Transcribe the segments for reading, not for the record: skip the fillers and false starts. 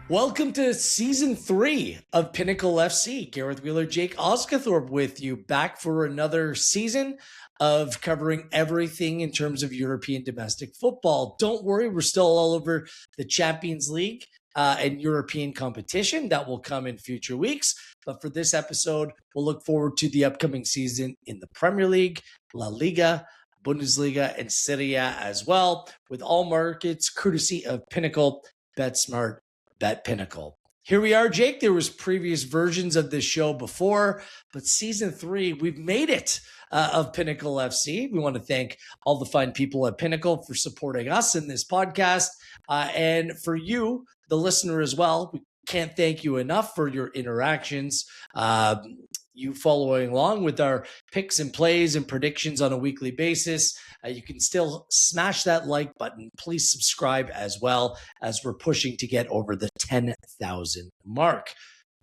Welcome to season 3 of Pinnacle FC. Gareth Wheeler, Jake Osgathorpe with you, back for another season of covering everything in terms of European domestic football. Don't worry, we're still all over the Champions League and European competition. That will come in future weeks. But for this episode, we'll look forward to the upcoming season in the Premier League, La Liga, Bundesliga, and Serie A as well, with all markets courtesy of Pinnacle. Bet smart, bet Pinnacle. Here we are, Jake. There was previous versions of this show before, but season 3, we've made it of Pinnacle FC. We want to thank all the fine people at Pinnacle for supporting us in this podcast, and for you, the listener, as well. We can't thank you enough for your interactions. You following along with our picks and plays and predictions on a weekly basis. You can still smash that like button. Please subscribe as well, as we're pushing to get over the 10,000 mark.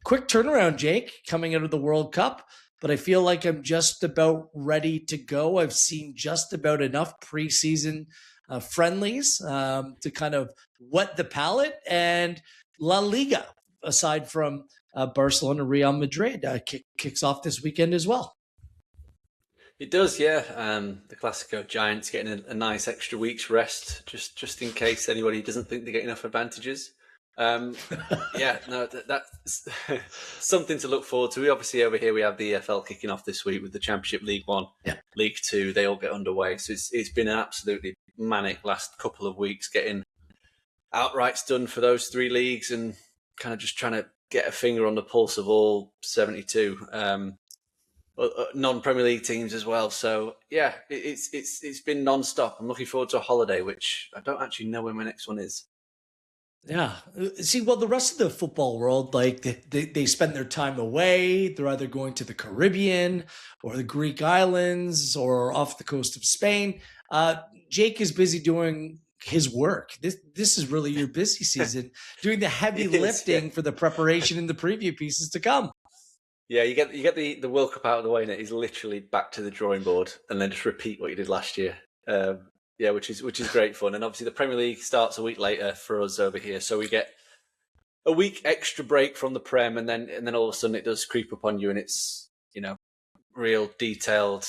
Quick turnaround, Jake, coming out of the World Cup, but I feel like I'm just about ready to go. I've seen just about enough preseason friendlies to kind of wet the palate, and La Liga, aside from Barcelona, Real Madrid, kicks off this weekend as well. It does, yeah. The Classico Giants getting a nice extra week's rest, just in case anybody doesn't think they get enough advantages. Yeah, no, that's something to look forward to. We obviously over here we have the EFL kicking off this week with the Championship League 1, League 2. They all get underway, so it's been an absolutely manic last couple of weeks getting outrights done for those 3 leagues and kind of just trying to get a finger on the pulse of all 72 non-Premier League teams as well. So yeah, it's been non-stop. I'm looking forward to a holiday, which I don't actually know when my next one is. Yeah. See, well, the rest of the football world, like they spend their time away. They're either going to the Caribbean or the Greek islands or off the coast of Spain. Jake is busy doing his work. This is really your busy season, doing the heavy lifting for the preparation and the preview pieces to come. Yeah, you get the World Cup out of the way, and it is literally back to the drawing board, and then just repeat what you did last year. Yeah, which is great fun. And obviously the Premier League starts a week later for us over here, so we get a week extra break from the Prem, and then all of a sudden it does creep up on you, and it's real detailed,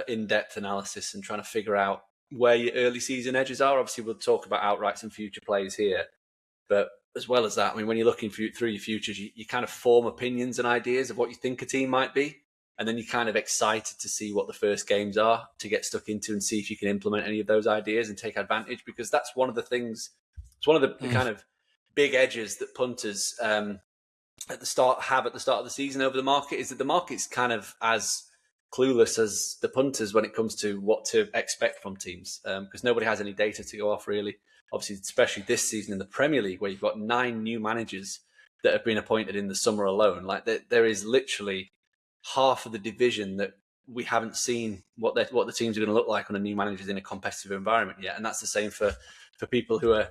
in-depth analysis and trying to figure out where your early season edges are. Obviously, we'll talk about outrights and future plays here, but as well as that, I mean, when you're looking through your futures, you kind of form opinions and ideas of what you think a team might be, and then you're kind of excited to see what the first games are to get stuck into and see if you can implement any of those ideas and take advantage, because that's one of the things. It's one of the kind of big edges that punters at the start of the season over the market, is that the market's kind of as clueless as the punters when it comes to what to expect from teams, because nobody has any data to go off really. Obviously, especially this season in the Premier League, where you've got 9 new managers that have been appointed in the summer alone. Like there is literally half of the division that we haven't seen what the teams are going to look like under new managers in a competitive environment yet, and that's the same for people who are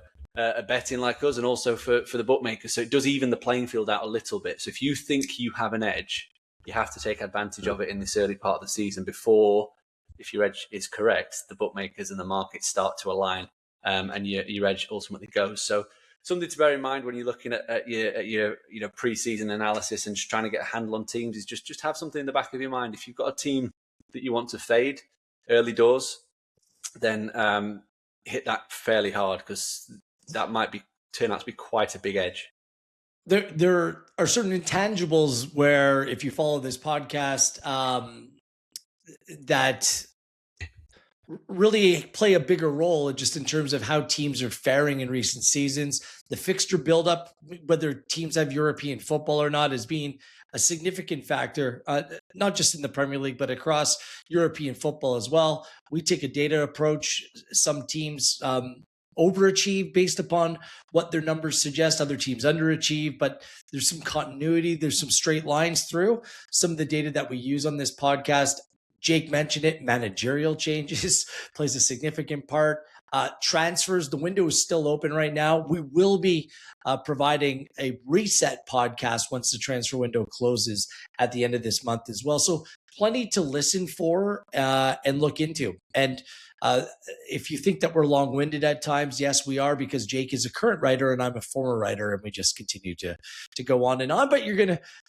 betting like us, and also for the bookmakers. So it does even the playing field out a little bit. So if you think you have an edge, you have to take advantage of it in this early part of the season before, if your edge is correct, the bookmakers and the market start to align. And your edge ultimately goes. So something to bear in mind when you're looking at your pre-season analysis and just trying to get a handle on teams is just have something in the back of your mind. If you've got a team that you want to fade early doors, then hit that fairly hard, because that might turn out to be quite a big edge. There are certain intangibles where, if you follow this podcast, that really play a bigger role just in terms of how teams are faring in recent seasons. The fixture buildup, whether teams have European football or not, has been a significant factor, not just in the Premier League, but across European football as well. We take a data approach. Some teams overachieve based upon what their numbers suggest. Other teams underachieve, but there's some continuity. There's some straight lines through some of the data that we use on this podcast. Jake mentioned it. Managerial changes plays a significant part. Transfers, the window is still open right now. We will be providing a reset podcast once the transfer window closes at the end of this month as well. So plenty to listen for and look into. And if you think that we're long-winded at times, yes, we are, because Jake is a current writer and I'm a former writer, and we just continue to go on and on. But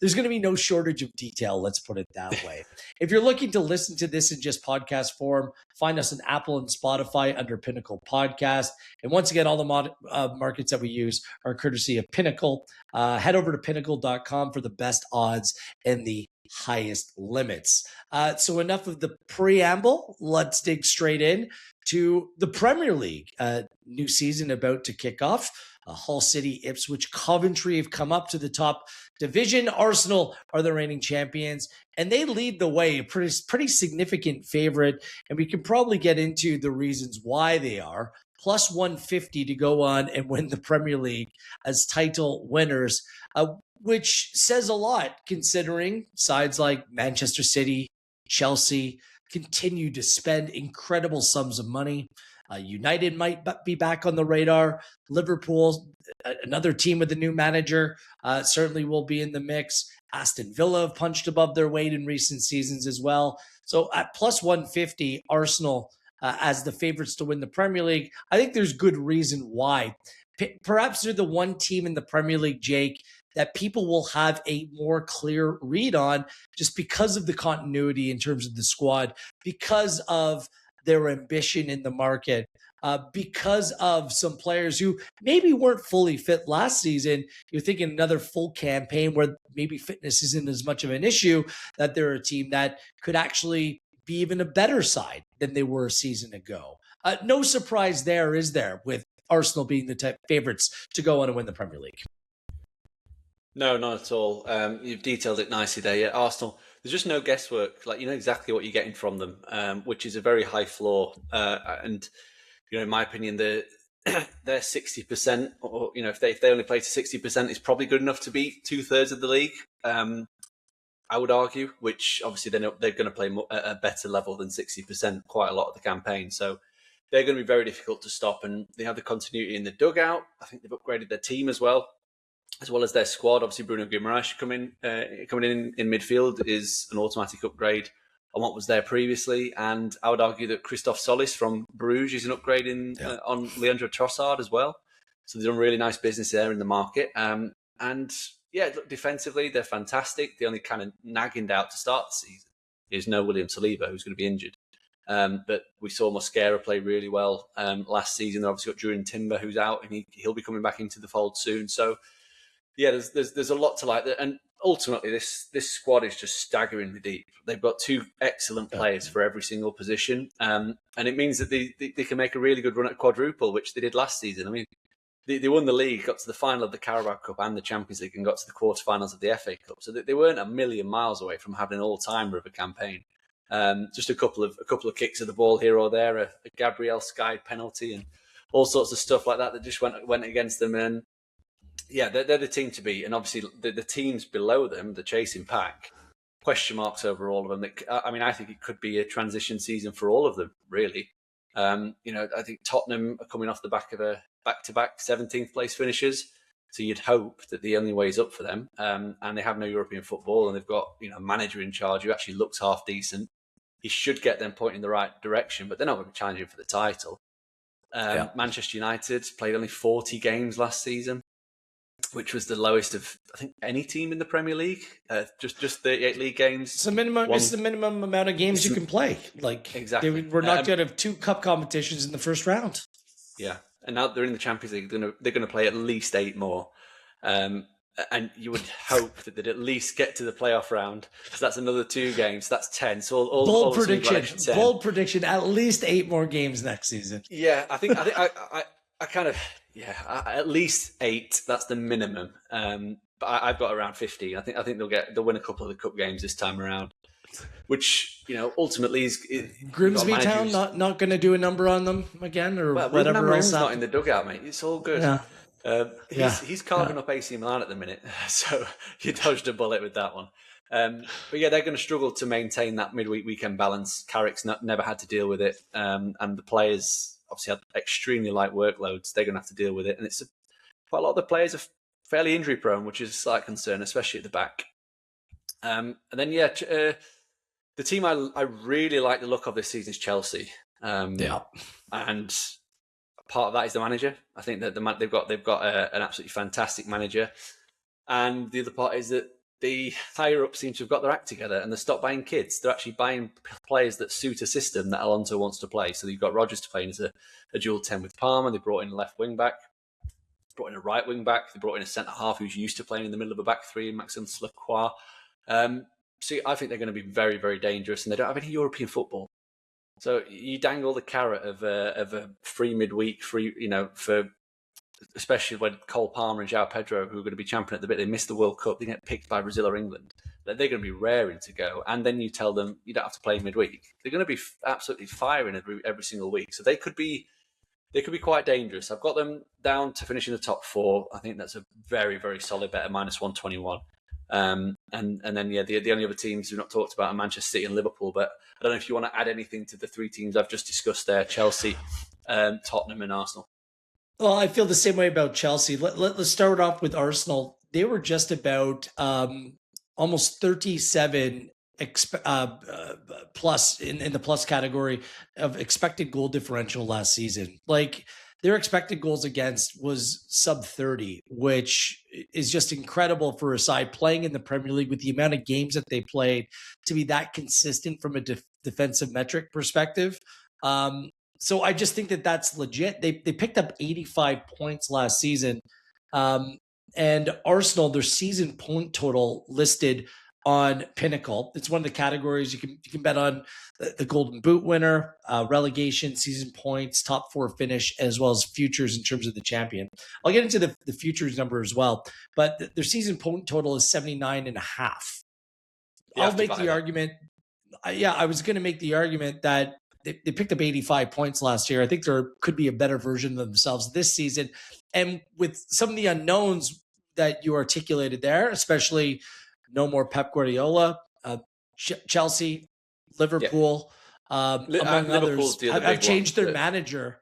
there's gonna be no shortage of detail. Let's put it that way. If you're looking to listen to this in just podcast form, find us on Apple and Spotify under Pinnacle Podcast. And once again, all the markets that we use are courtesy of Pinnacle. Head over to pinnacle.com for the best odds and the highest limits. So enough of the preamble. Let's dig straight in to the Premier League. New season about to kick off. Hull City, Ipswich, Coventry have come up to the top division. Arsenal are the reigning champions, and they lead the way, a pretty significant favorite. And we can probably get into the reasons why they are. Plus 150 to go on and win the Premier League as title winners, which says a lot considering sides like Manchester City, Chelsea continue to spend incredible sums of money. United might be back on the radar. Liverpool, another team with a new manager, certainly will be in the mix. Aston Villa have punched above their weight in recent seasons as well. So at plus 150, Arsenal as the favorites to win the Premier League. I think there's good reason why. Perhaps they're the one team in the Premier League, Jake, that people will have a more clear read on just because of the continuity in terms of the squad, because of their ambition in the market, because of some players who maybe weren't fully fit last season. You're thinking another full campaign where maybe fitness isn't as much of an issue, that they're a team that could actually be even a better side than they were a season ago. No surprise there, is there, with Arsenal being the favorites to go on and win the Premier League? No, not at all. You've detailed it nicely there. Yeah, Arsenal, there's just no guesswork. Like, you know exactly what you're getting from them, which is a very high floor. And, you know, in my opinion, they're 60%, or, you know, if they only play to 60%, it's probably good enough to beat 2/3 of the league. I would argue, which obviously they're going to play at a better level than 60% quite a lot of the campaign. So they're going to be very difficult to stop. And they have the continuity in the dugout. I think they've upgraded their team as well as their squad. Obviously, Bruno Guimaraes coming in midfield is an automatic upgrade on what was there previously. And I would argue that Christophe Solis from Bruges is an upgrade on Leandro Trossard as well. So they've done really nice business there in the market. And yeah, look, defensively, they're fantastic. The only kind of nagging doubt to start the season is no William Saliba, who's going to be injured. But we saw Mosquera play really well last season. They've obviously got Jurien Timber, who's out, and he'll be coming back into the fold soon. So yeah, there's a lot to like. And ultimately, this squad is just staggeringly deep. They've got two excellent players for every single position, and it means that they can make a really good run at quadruple, which they did last season. I mean, they won the league, got to the final of the Carabao Cup and the Champions League, and got to the quarterfinals of the FA Cup. So they weren't a million miles away from having an all-timer of a campaign. Just a couple of kicks of the ball here or there, a Gabriel Sky penalty, and all sorts of stuff like that just went against them. And yeah, they're the team to beat. And obviously the teams below them, the chasing pack, question marks over all of them. I mean, I think it could be a transition season for all of them, really. You know, I think Tottenham are coming off the back of a back-to-back 17th place finishes. So you'd hope that the only way is up for them. And they have no European football, and they've got, you know, a manager in charge who actually looks half decent. He should get them pointing in the right direction, but they're not going to be challenging for the title. Manchester United played only 40 games last season, which was the lowest of, I think, any team in the Premier League. Just 38 league games. It's the minimum amount of games you can play. Like, exactly. They were knocked out of 2 cup competitions in the first round. Yeah, and now they're in the Champions League. They're going to play at least 8 more. And you would hope that they'd at least get to the playoff round. So that's another 2 games. So that's 10. So bold prediction. At least 8 more games next season. Yeah, I think I kind of, at least 8. That's the minimum. But I've got around 50. I think they'll win a couple of the cup games this time around, which, you know, ultimately is Grimsby Town not going to do a number on them again, or whatever else. Not in the dugout, mate. It's all good. Yeah. He's carving up AC Milan at the minute, so you dodged a bullet with that one. But yeah, they're going to struggle to maintain that midweek weekend balance. Carrick's never had to deal with it, and the players obviously had extremely light workloads. They're going to have to deal with it, and quite a lot of the players are fairly injury prone, which is a slight concern, especially at the back. And then The team I really like the look of this season is Chelsea. Yeah. And part of that is the manager. I think that they've got an absolutely fantastic manager. And the other part is that the higher up seem to have got their act together and they stop buying kids. They're actually buying players that suit a system that Alonso wants to play. So you've got Rodgers to play as a dual 10 with Palmer. They brought in a left wing back, brought in a right wing back. They brought in a centre half who's used to playing in the middle of a back three, Maxime Lacroix. So I think they're going to be very, very dangerous, and they don't have any European football. So you dangle the carrot of a free midweek, for especially when Cole Palmer and João Pedro, who are going to be champion at the bit, they miss the World Cup, they get picked by Brazil or England. They're going to be raring to go, and then you tell them you don't have to play midweek. They're going to be absolutely firing every single week. So they could be quite dangerous. I've got them down to finish in the top four. I think that's a very, very solid bet at -121. And then the only other teams we've not talked about are Manchester City and Liverpool. But I don't know if you want to add anything to the three teams I've just discussed there: Chelsea, Tottenham, and Arsenal. Well, I feel the same way about Chelsea. Let's start off with Arsenal. They were just about almost 37 plus in the plus category of expected goal differential last season. Like, their expected goals against was sub 30, which is just incredible for a side playing in the Premier League with the amount of games that they played to be that consistent from a defensive metric perspective. So I just think that that's legit. They picked up 85 points last season. And Arsenal, their season point total listed on Pinnacle. It's one of the categories you can bet on: the Golden Boot winner, relegation, season points, top four finish, as well as futures in terms of the champion. I'll get into the futures number as well, but their season point total is 79.5. I'll make the argument. I was going to make the argument that they picked up 85 points last year. I think there could be a better version of themselves this season. And with some of the unknowns that you articulated there, especially no more Pep Guardiola, Chelsea, Liverpool, among others, I've changed their manager.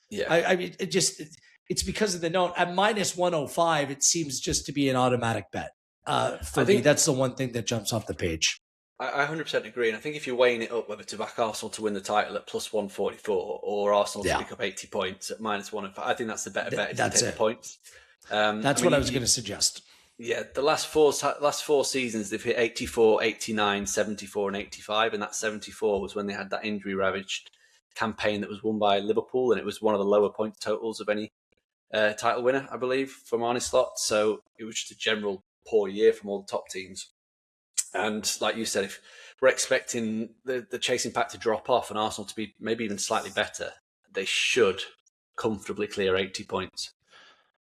Yeah, I mean, it's because of the note. At -105, it seems just to be an automatic bet. For me, that's the one thing that jumps off the page. I 100% agree. And I think if you're weighing it up, whether to back Arsenal to win the title at +144 or Arsenal to pick up 80 points at -105, I think that's the better bet. That's the points. That's what I was going to suggest. Yeah, the last four seasons, they've hit 84, 89, 74, and 85. And that 74 was when they had that injury-ravaged campaign that was won by Liverpool. And it was one of the lower point totals of any title winner, I believe, from Arne Slot. So it was just a general poor year from all the top teams. And like you said, if we're expecting the chasing pack to drop off and Arsenal to be maybe even slightly better, they should comfortably clear 80 points.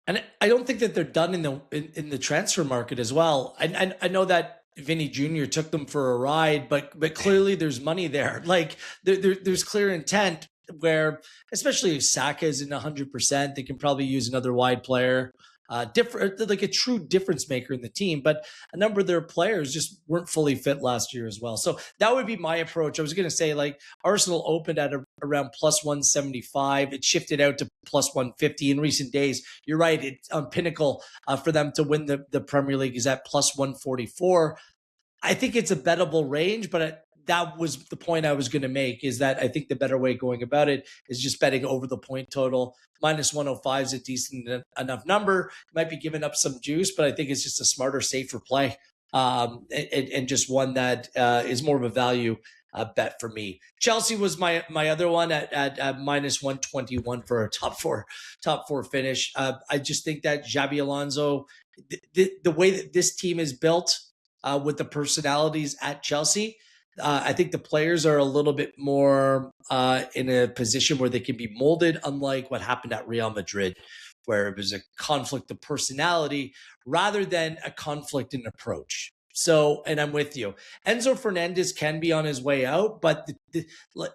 And I don't think that they're done in the transfer market as well. I know that Vinny Jr. took them for a ride, but clearly there's money there. Like there's clear intent where, especially if Saka isn't 100%, they can probably use another wide player. Like a true difference maker in the team, but a number of their players just weren't fully fit last year as well. So that would be my approach. I was going to say, like, Arsenal opened at around +175. It shifted out to +150 in recent days. You're right. It's on Pinnacle for them to win the Premier League is at +144. I think it's a bettable range, but that was the point I was going to make, is that I think the better way going about it is just betting over the point total. -105 is a decent enough number. Might be giving up some juice, but I think it's just a smarter, safer play, and just one that is more of a value bet for me. Chelsea was my other one at -121 for a top four finish. I just think that Xabi Alonso, the way that this team is built with the personalities at Chelsea, I think the players are a little bit more in a position where they can be molded, unlike what happened at Real Madrid, where it was a conflict of personality rather than a conflict in approach. So, and I'm with you. Enzo Fernandez can be on his way out, but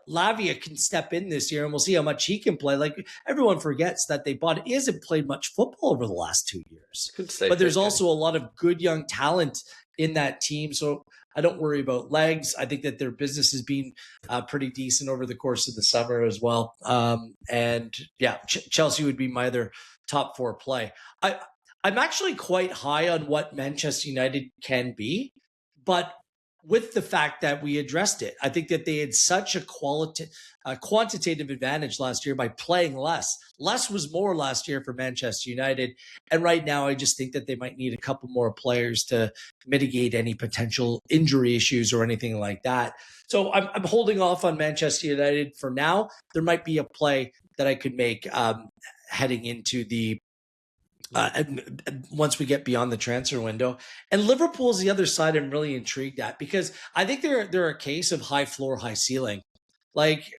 Lavia can step in this year, and we'll see how much he can play. Like, everyone forgets that he hasn't played much football over the last 2 years. But there's also a lot of good young talent in that team. So I don't worry about legs. I think that their business has been pretty decent over the course of the summer as well. And yeah, Chelsea would be my other top four play. I'm actually quite high on what Manchester United can be, but with the fact that we addressed it. I think that they had such a quantitative advantage last year by playing less. Less was more last year for Manchester United. And right now, I just think that they might need a couple more players to mitigate any potential injury issues or anything like that. So I'm holding off on Manchester United for now. There might be a play that I could make heading into the once we get beyond the transfer window. And Liverpool's the other side I'm really intrigued at, because I think they're a case of high floor, high ceiling. Like,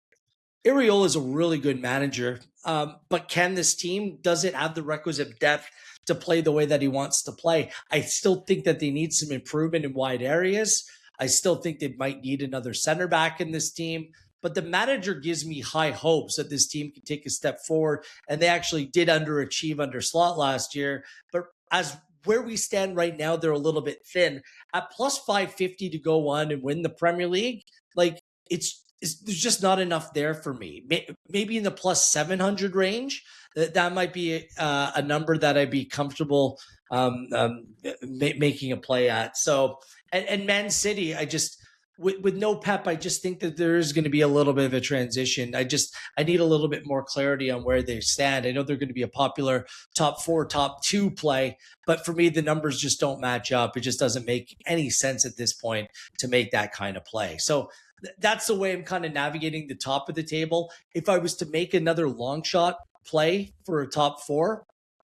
Iraola is a really good manager, but can this team, does it have the requisite depth to play the way that he wants to play? I still think that they need some improvement in wide areas. I still think they might need another center back in this team. But the manager gives me high hopes that this team can take a step forward. And they actually did underachieve under Slot last year. But as where we stand right now, they're a little bit thin. At plus 550 to go on and win the Premier League, like, there's just not enough there for me. Maybe in the plus 700 range, that might be a number that I'd be comfortable making a play at. So, and Man City, I just, with no Pep, I just think that there is going to be a little bit of a transition. I need a little bit more clarity on where they stand. I know they're going to be a popular top 4, top 2 play, but for me, the numbers just don't match up. It just doesn't make any sense at this point to make that kind of play. So that's the way I'm kind of navigating the top of the table. If I was to make another long shot play for a top 4,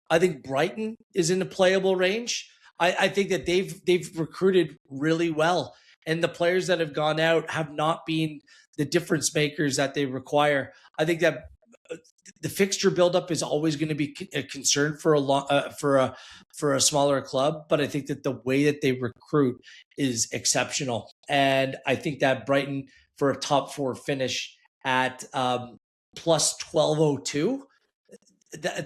I think Brighton is in the playable range. I think that they've recruited really well, and the players that have gone out have not been the difference makers that they require. I think that the fixture buildup is always going to be a concern for a smaller club, but I think that the way that they recruit is exceptional, and I think that Brighton for a top 4 finish at plus 1202,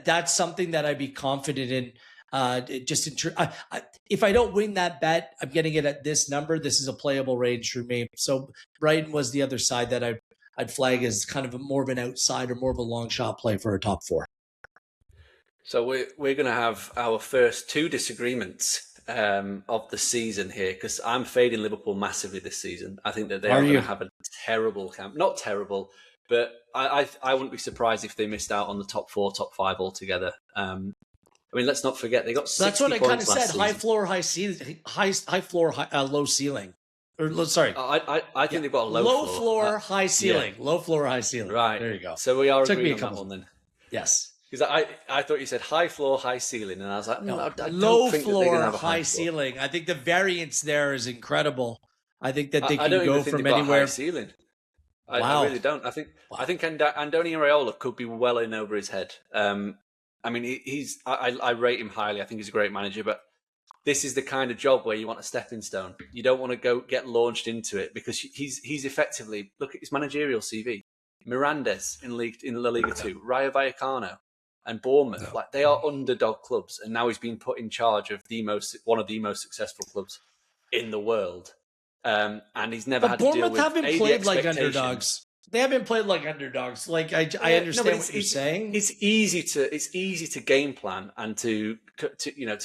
that's something that I'd be confident in. If I don't win that bet, I'm getting it at this number. This is a playable range for me. So Brighton was the other side that I'd flag as kind of more of an outside or more of a long shot play for a top 4. So we're going to have our first 2 disagreements of the season here, because I'm fading Liverpool massively this season. I think that they are going to have a terrible camp. Not terrible, but I wouldn't be surprised if they missed out on the top 4, top 5 altogether. I mean, let's not forget they got 60 That's what I kind of said. Season. High floor, high ceiling. High floor, low ceiling. Or sorry, I think they've got a low floor, high ceiling. Yeah. Low floor, high ceiling. Right. There you go. So we are agreeing on that one then. Yes. Because I thought you said high floor, high ceiling, and I was like, no, I don't low think floor, that they're have a high ceiling. I think the variance there is incredible. I think that they can go from anywhere. High ceiling. I really don't. I think Andoni Iraola could be well in over his head. I mean, I rate him highly. I think he's a great manager, but this is the kind of job where you want a stepping stone. You don't want to go get launched into it, because he's effectively, look at his managerial CV. Mirandes in La Liga 2, Rayo Vallecano and Bournemouth, like, they are underdog clubs, and now he's been put in charge of one of the most successful clubs in the world. And he's never had to deal with Bournemouth haven't played like underdogs. They haven't played like underdogs. Like, I understand what you're saying. It's easy to game plan and to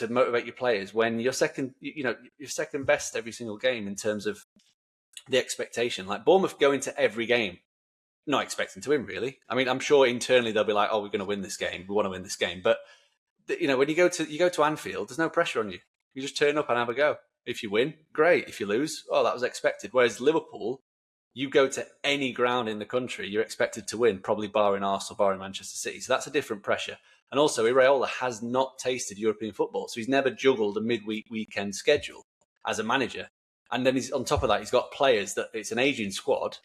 motivate your players when you're second best every single game in terms of the expectation. Like, Bournemouth go into every game not expecting to win, really. I mean, I'm sure internally they'll be like, "Oh, we're going to win this game. We want to win this game." But when you go to Anfield, there's no pressure on you. You just turn up and have a go. If you win, great. If you lose, that was expected. Whereas Liverpool, you go to any ground in the country, you're expected to win, probably barring Arsenal, barring Manchester City. So that's a different pressure. And also, Iraola has not tasted European football, so he's never juggled a midweek weekend schedule as a manager. And then on top of that, he's got players that it's an aging squad.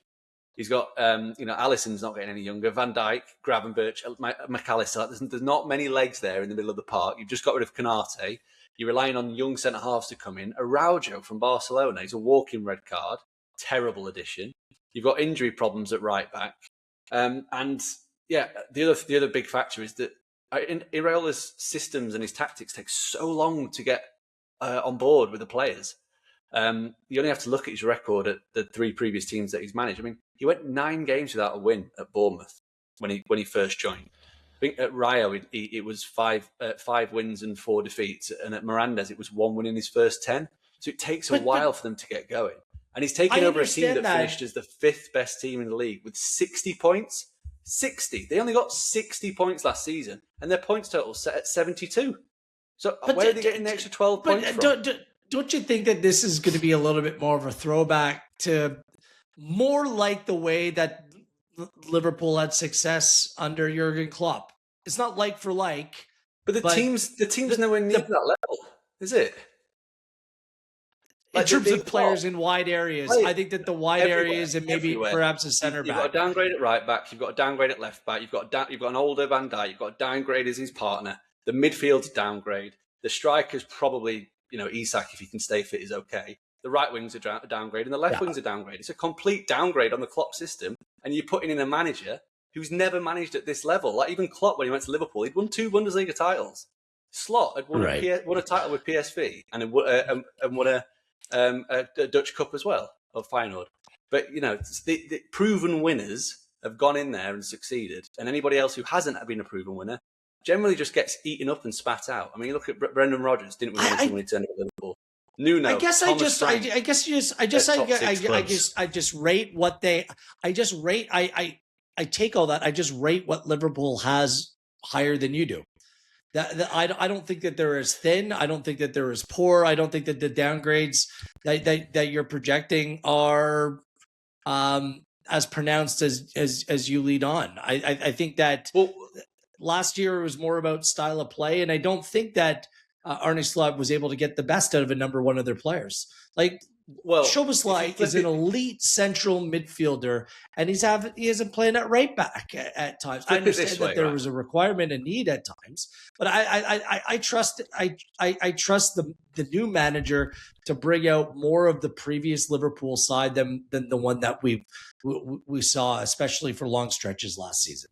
He's got, Alisson's not getting any younger. Van Dijk, Gravenberch, McAllister. There's not many legs there in the middle of the park. You've just got rid of Canate. You're relying on young centre-halves to come in. Araujo from Barcelona, he's a walking red card. Terrible addition. You've got injury problems at right back. The other big factor is that Iraola's systems and his tactics take so long to get on board with the players. You only have to look at his record at the 3 previous teams that he's managed. I mean, he went 9 games without a win at Bournemouth when he first joined. I think at Rayo it was 5 wins and 4 defeats, and at Mirandes it was 1 win in his first 10. So it takes a while for them to get going. And he's taken I over a team that understand that. finished as the 5th best team in the league with 60 points. 60. They only got 60 points last season, and their points total set at 72. So where are they getting the extra 12 points from? Don't you think that this is going to be a little bit more of a throwback to more like the way that Liverpool had success under Jurgen Klopp? It's not like for like. But the team's nowhere near that level, is it? In terms of players in wide areas, I think that the wide areas and maybe perhaps a centre back. You've got a downgrade at right back. You've got a downgrade at left back. You've got an older Van Dijk. You've got a downgrade as his partner. The midfield's downgrade. The striker's probably, Isak, if he can stay fit, is okay. The right wing's a downgrade, and the left wing's a downgrade. It's a complete downgrade on the Klopp system, and you're putting in a manager who's never managed at this level. Like even Klopp, when he went to Liverpool, he'd won 2 Bundesliga titles. Slot had won a title with PSV and won a Dutch Cup as well, of Feyenoord. But, the proven winners have gone in there and succeeded. And anybody else who hasn't been a proven winner generally just gets eaten up and spat out. I mean, you look at Brendan Rodgers, didn't win anything when he turned up at Liverpool. Nuno, I take all that. I just rate what Liverpool has higher than you do. I don't think that they're as thin. I don't think that they're as poor. I don't think that the downgrades that you're projecting are as pronounced as you lead on. I think that last year it was more about style of play, and I don't think that Arne Slot was able to get the best out of a number one of their players. Szoboszlai is an elite central midfielder, and he isn't playing at right back at times. I understand that there was a requirement and need at times, but I trust the new manager to bring out more of the previous Liverpool side than the one that we saw, especially for long stretches last season.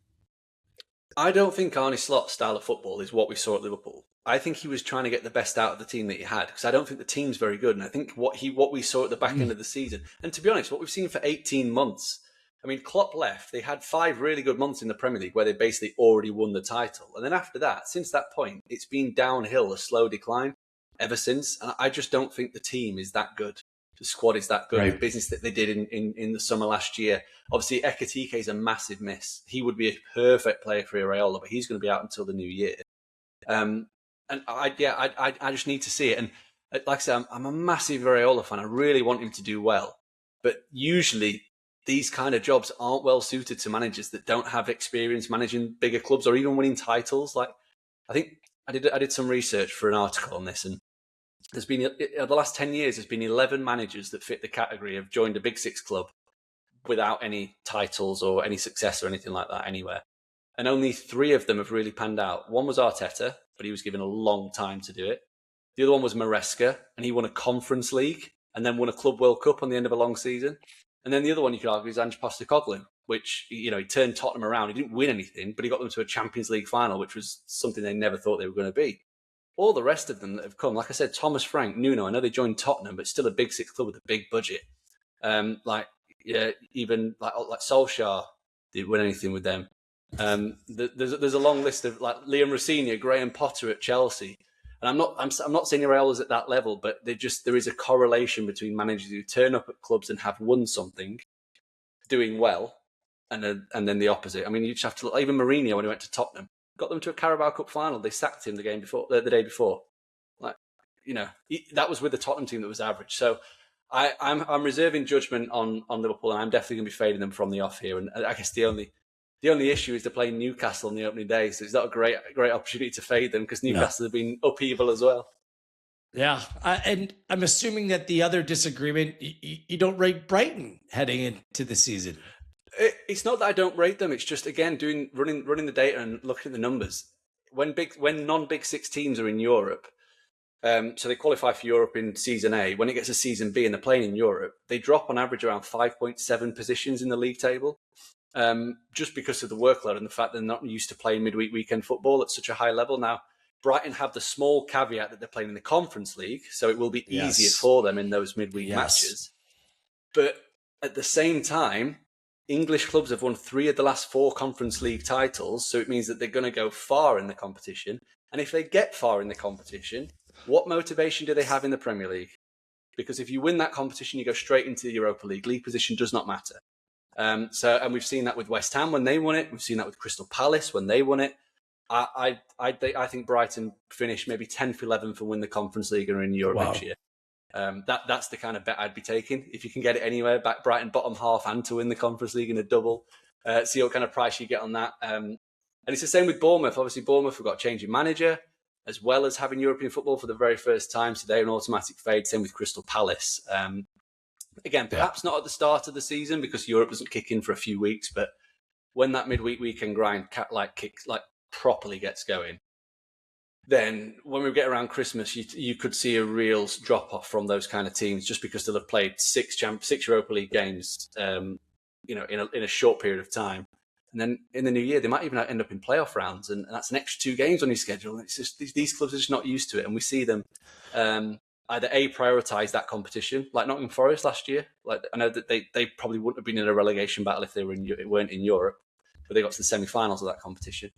I don't think Arne Slot's style of football is what we saw at Liverpool. I think he was trying to get the best out of the team that he had, because I don't think the team's very good. And I think what we saw at the back end of the season, and to be honest, what we've seen for 18 months, I mean, Klopp left, they had 5 really good months in the Premier League where they basically already won the title. And then after that, since that point, it's been downhill, a slow decline ever since. And I just don't think the team is that good. The squad is that good. Right. The business that they did in the summer last year. Obviously, Ekitike is a massive miss. He would be a perfect player for Iraola, but he's going to be out until the new year. And I just need to see it. And like I said, I'm a massive Iraola fan. I really want him to do well. But usually these kind of jobs aren't well suited to managers that don't have experience managing bigger clubs or even winning titles. Like, I think I did some research for an article on this, and there's been, the last 10 years, there's been 11 managers that fit the category of joined a Big Six club without any titles or any success or anything like that anywhere. And only 3 of them have really panned out. One was Arteta, but he was given a long time to do it. The other one was Maresca, and he won a Conference League and then won a Club World Cup on the end of a long season. And then the other one you could argue is Ange Postecoglou, which, he turned Tottenham around. He didn't win anything, but he got them to a Champions League final, which was something they never thought they were going to be. All the rest of them that have come, like I said, Thomas Frank, Nuno, I know they joined Tottenham, but still a Big Six club with a big budget. Even Solskjaer didn't win anything with them. There's a long list of like Liam Rossini, Graham Potter at Chelsea, and I'm not saying Iraola's at that level, but there is a correlation between managers who turn up at clubs and have won something, doing well, and then the opposite. I mean, you just have to look. Even Mourinho, when he went to Tottenham, got them to a Carabao Cup final. They sacked him the day before. That was with the Tottenham team that was average. So I'm reserving judgment on Liverpool, and I'm definitely going to be fading them from the off here. And I guess the only issue is they're playing Newcastle on the opening day, so it's not a great opportunity to fade them because Newcastle have been upheaval as well. Yeah, and I'm assuming that the other disagreement, you don't rate Brighton heading into the season. It's not that I don't rate them. It's just, again, running the data and looking at the numbers. When non-Big Six teams are in Europe, so they qualify for Europe in Season A. When it gets to Season B and they're playing in Europe, they drop on average around 5.7 positions in the league table, just because of the workload and the fact they're not used to playing midweek weekend football at such a high level. Now, Brighton have the small caveat that they're playing in the Conference League, so it will be easier for them in those midweek matches. But at the same time, English clubs have won 3 of the last 4 Conference League titles, so it means that they're going to go far in the competition. And if they get far in the competition, what motivation do they have in the Premier League? because if you win that competition, you go straight into the Europa League. League position does not matter. And we've seen that with West Ham when they won it. We've seen that with Crystal Palace when they won it. I think Brighton finished maybe 10th, 11th and win the Conference League and are in Europe next year. That's the kind of bet I'd be taking. If you can get it anywhere, back Brighton bottom half and to win the Conference League in a double, see what kind of price you get on that. And it's the same with Bournemouth. Obviously, Bournemouth have got a change in manager, as well as having European football for the very first time. So they're an automatic fade. Same with Crystal Palace. Again, perhaps not at the start of the season because Europe doesn't kick in for a few weeks, but when that midweek weekend grind properly gets going, then when we get around Christmas, you could see a real drop off from those kind of teams just because they'll have played six Europa League games, in a short period of time, and then in the new year they might even end up in playoff rounds, and that's an extra 2 games on your schedule. And it's just these clubs are just not used to it, and we see them either prioritise that competition, like Nottingham Forest last year. Like I know that they probably wouldn't have been in a relegation battle if they weren't in Europe, but they got to the semi-finals of that competition.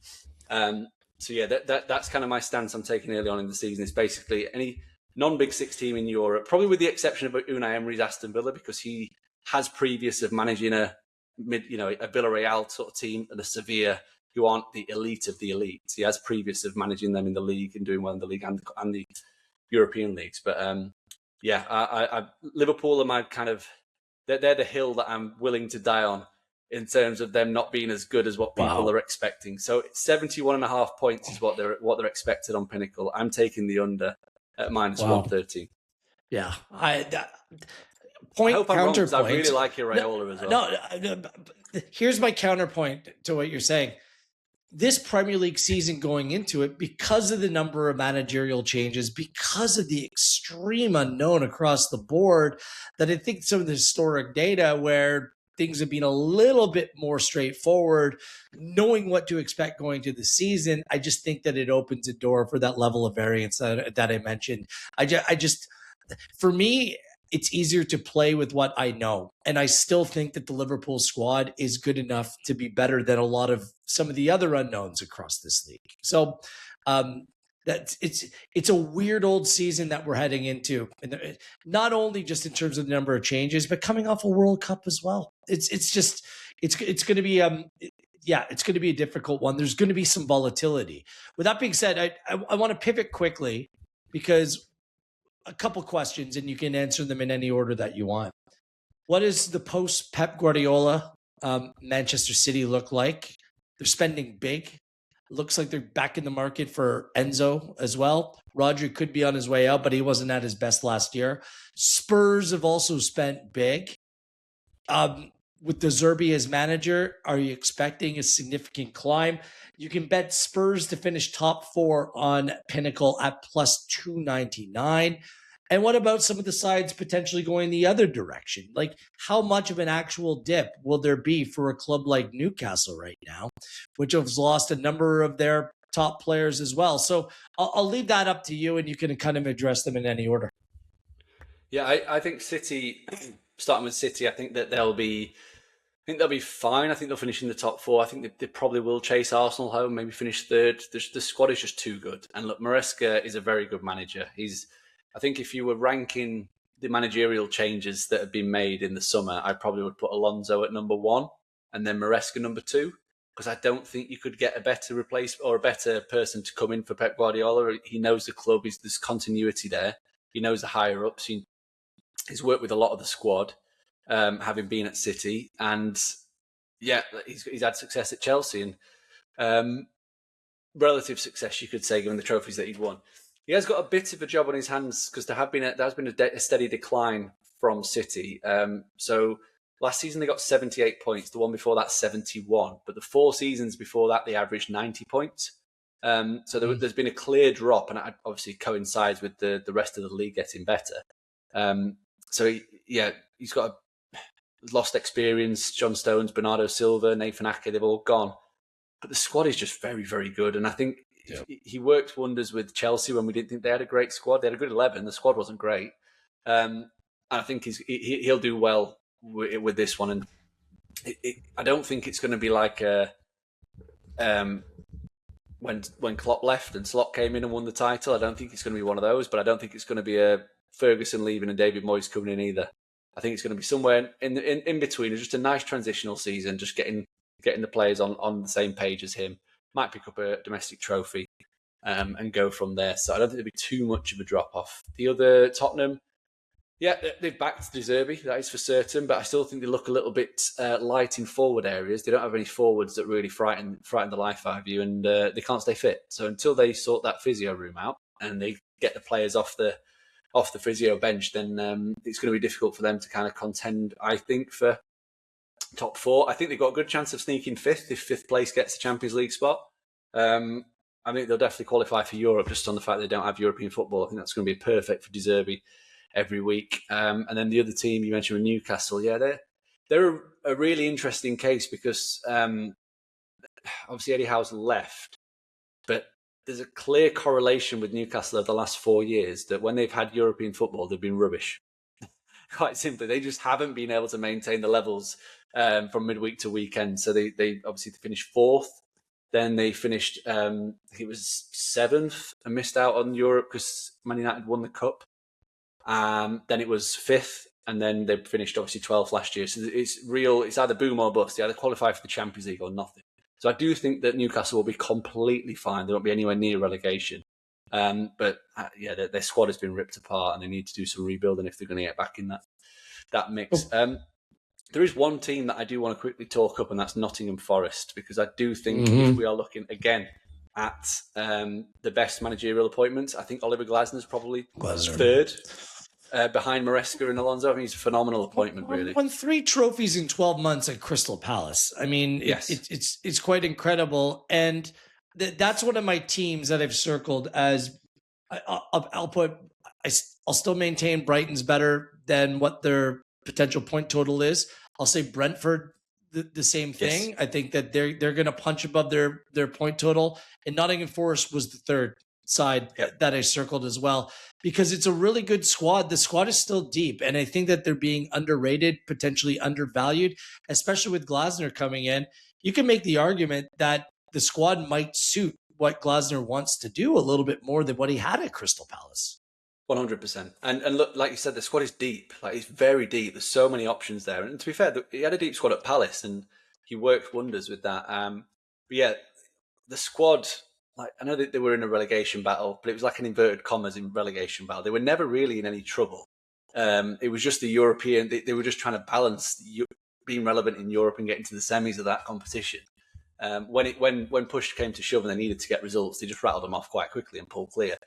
So yeah, that's kind of my stance I'm taking early on in the season. Is basically any non-Big Six team in Europe, probably with the exception of Unai Emery's Aston Villa, because he has previous of managing a Villarreal sort of team and a Sevilla, who aren't the elite of the elite. He has previous of managing them in the league and doing well in the league and the European leagues. But Liverpool are my kind of they're the hill that I'm willing to die on in terms of them not being as good as what people are expecting. So 71.5 points is what they're expected on Pinnacle. I'm taking the under at -113. Yeah, I hope I'm wrong, because I really like Iraola as well. No, here's my counterpoint to what you're saying. This Premier League season going into it, because of the number of managerial changes, because of the extreme unknown across the board, that I think some of the historic data where things have been a little bit more straightforward, knowing what to expect going to the season, I just think that it opens a door for that level of variance that I mentioned. I just, for me, it's easier to play with what I know. And I still think that the Liverpool squad is good enough to be better than a lot of some of the other unknowns across this league. So it's a weird old season that we're heading into. And not only just in terms of the number of changes, but coming off a World Cup as well. It's going to be it's going to be a difficult one. There's going to be some volatility. With that being said, I want to pivot quickly because a couple questions, and you can answer them in any order that you want. What is the post Pep Guardiola Manchester City look like? They're spending big. Looks like they're back in the market for Enzo as well. Rodri could be on his way out, but he wasn't at his best last year. Spurs have also spent big. With De Zerbi as manager, are you expecting a significant climb? You can bet Spurs to finish top 4 on Pinnacle at +299. And what about some of the sides potentially going the other direction? Like, how much of an actual dip will there be for a club like Newcastle right now, which has lost a number of their top players as well? So I'll leave that up to you, and you can kind of address them in any order. Yeah, I think City, starting with City, I think they'll be fine. I think they'll finish in the top 4. I think they probably will chase Arsenal home, maybe finish 3rd. The squad is just too good. And look, Maresca is a very good manager. I think if you were ranking the managerial changes that have been made in the summer, I probably would put Alonso at number 1 and then Maresca number 2, because I don't think you could get a better replacement or a better person to come in for Pep Guardiola. He knows the club. There's continuity there. He knows the higher ups. He's worked with a lot of the squad, having been at City, and yeah, he's had success at Chelsea and relative success, you could say, given the trophies that he'd won. He has got a bit of a job on his hands because there has been a steady decline from City. So last season they got 78 points. The one before that 71, but the 4 seasons before that they averaged 90 points. So there's been a clear drop, and it obviously coincides with the rest of the league getting better. So he's got lost experience. John Stones, Bernardo Silva, Nathan Ake, they've all gone, but the squad is just very, very good. And I think he worked wonders with Chelsea when we didn't think they had a great squad. They had a good 11. The squad wasn't great. And I think he'll do well with this one. And I don't think it's going to be like when Klopp left and Slot came in and won the title. I don't think it's going to be one of those, but I don't think it's going to be a Ferguson leaving and David Moyes coming in either. I think it's going to be somewhere in between. It's just a nice transitional season, just getting the players on the same page as him. Might pick up a domestic trophy and go from there. So I don't think there'll be too much of a drop off. The other Tottenham, yeah, they've backed De Zerbi, that is for certain, but I still think they look a little bit light in forward areas. They don't have any forwards that really frighten the life out of you, and they can't stay fit. So until they sort that physio room out and they get the players off the physio bench, then it's going to be difficult for them to kind of contend, I think, for top 4. I think they've got a good chance of sneaking 5th if 5th place gets the Champions League spot. I think they'll definitely qualify for Europe just on the fact they don't have European football. I think that's going to be perfect for De Zerbi every week. And then the other team you mentioned with Newcastle, yeah, they're a really interesting case because obviously Eddie Howe's left, but there's a clear correlation with Newcastle over the last 4 years that when they've had European football, they've been rubbish. Quite simply, they just haven't been able to maintain the levels from midweek to weekend. So they obviously finished 4th. Then they finished, I think it was 7th and missed out on Europe because Man United won the cup. Then it was 5th, and then they finished obviously 12th last year. So it's either boom or bust. They either qualify for the Champions League or nothing. So I do think that Newcastle will be completely fine. They won't be anywhere near relegation. But their squad has been ripped apart, and they need to do some rebuilding if they're going to get back in that mix. There is one team that I do want to quickly talk up, and that's Nottingham Forest, because I do think if we are looking again at the best managerial appointments, I think Oliver Glasner's probably third. Behind Maresca and Alonso. I mean, he's a phenomenal appointment, really. Won 3 trophies in 12 months at Crystal Palace. I mean, yes. It's quite incredible. And that's one of my teams that I've circled as I'll still maintain Brighton's better than what their potential point total is. I'll say Brentford, the same thing. Yes. I think that they're going to punch above their point total. And Nottingham Forest was the third side that I circled as well, because it's a really good squad. The squad is still deep, and I think that they're being underrated, potentially undervalued, especially with Glasner coming in. You can make the argument that the squad might suit what Glasner wants to do a little bit more than what he had at Crystal Palace. 100%. And look, like you said, the squad is deep. Like, it's very deep. There's so many options there. And to be fair, he had a deep squad at Palace, and he worked wonders with that. But yeah, the squad, like, I know that they were in a relegation battle, but it was like an inverted commas in relegation battle. They were never really in any trouble. It was just the European. They were just trying to balance being relevant in Europe and getting to the semis of that competition. When push came to shove and they needed to get results, they just rattled them off quite quickly and pulled clear.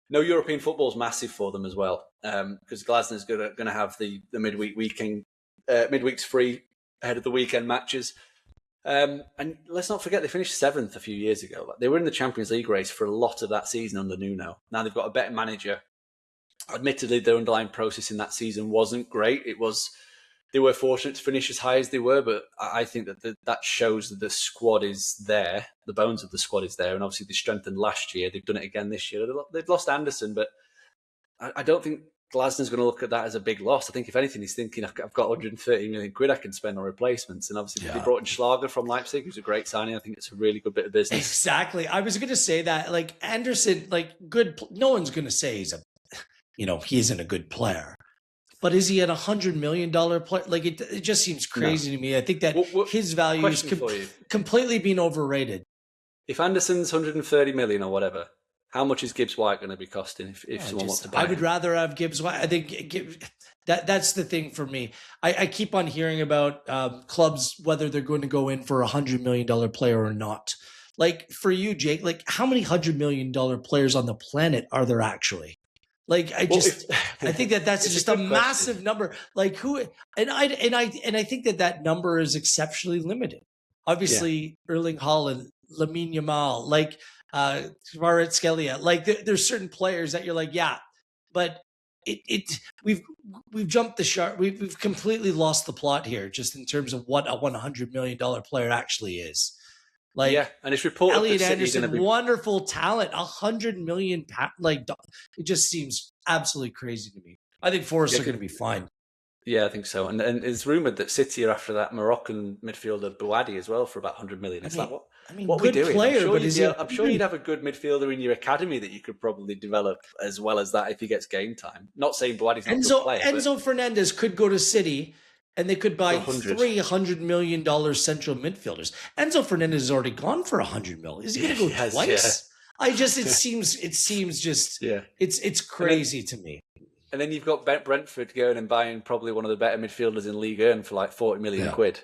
No, European football is massive for them as well, because Glasner's going to have the midweeks free ahead of the weekend matches. And let's not forget, they finished 7th a few years ago. They were in the Champions League race for a lot of that season under Nuno. Now they've got a better manager. Admittedly, their underlying process in that season wasn't great. They were fortunate to finish as high as they were, but I think that shows that the squad is there. The bones of the squad is there, and obviously they strengthened last year. They've done it again this year. They've lost Anderson, but I don't think Glasner's going to look at that as a big loss. I think if anything, he's thinking, I've got 130 million quid I can spend on replacements. And obviously they brought in Schlager from Leipzig, who's a great signing. I think it's a really good bit of business. Exactly. I was going to say that, like, Anderson, like, good. No one's going to say he isn't a good player. But is he at $100 million player? Like, it just seems crazy to me. I think that his value is completely being overrated. If Anderson's 130 million or whatever, how much is Gibbs White going to be costing if someone wants to buy him? I would rather have Gibbs White. I think that's the thing for me. I keep on hearing about clubs, whether they're going to go in for a $100 million player or not. Like, for you, Jake, like, how many $100 million players on the planet are there actually? Like, I think that's just a massive number. Like, who? And I think that number is exceptionally limited. Obviously, Erling Haaland, Lamine Yamal, like Kvaratskhelia, like there's certain players that you're like, yeah, but we've jumped the shark. We've completely lost the plot here, just in terms of what a $100 million player actually is. Like, yeah, and it's reported Elliot Anderson, wonderful talent, 100 million pounds. Like, it just seems absolutely crazy to me. I think Forest are going to be fine. Yeah, I think so. And it's rumoured that City are after that Moroccan midfielder Bouadi as well for about 100 million. It's like, what are we good doing? player, but is he? I'm sure you'd have a good midfielder in your academy that you could probably develop as well as that if he gets game time. Not saying Bouadi's not a good player. Enzo Fernandez could go to City and they could buy 100. $300 million central midfielders. Enzo Fernandez has already gone for 100 million. Is he going to go twice? Yeah. It seems just, it's crazy to me. And then you've got Brentford going and buying probably one of the better midfielders in Liga for like 40 million quid.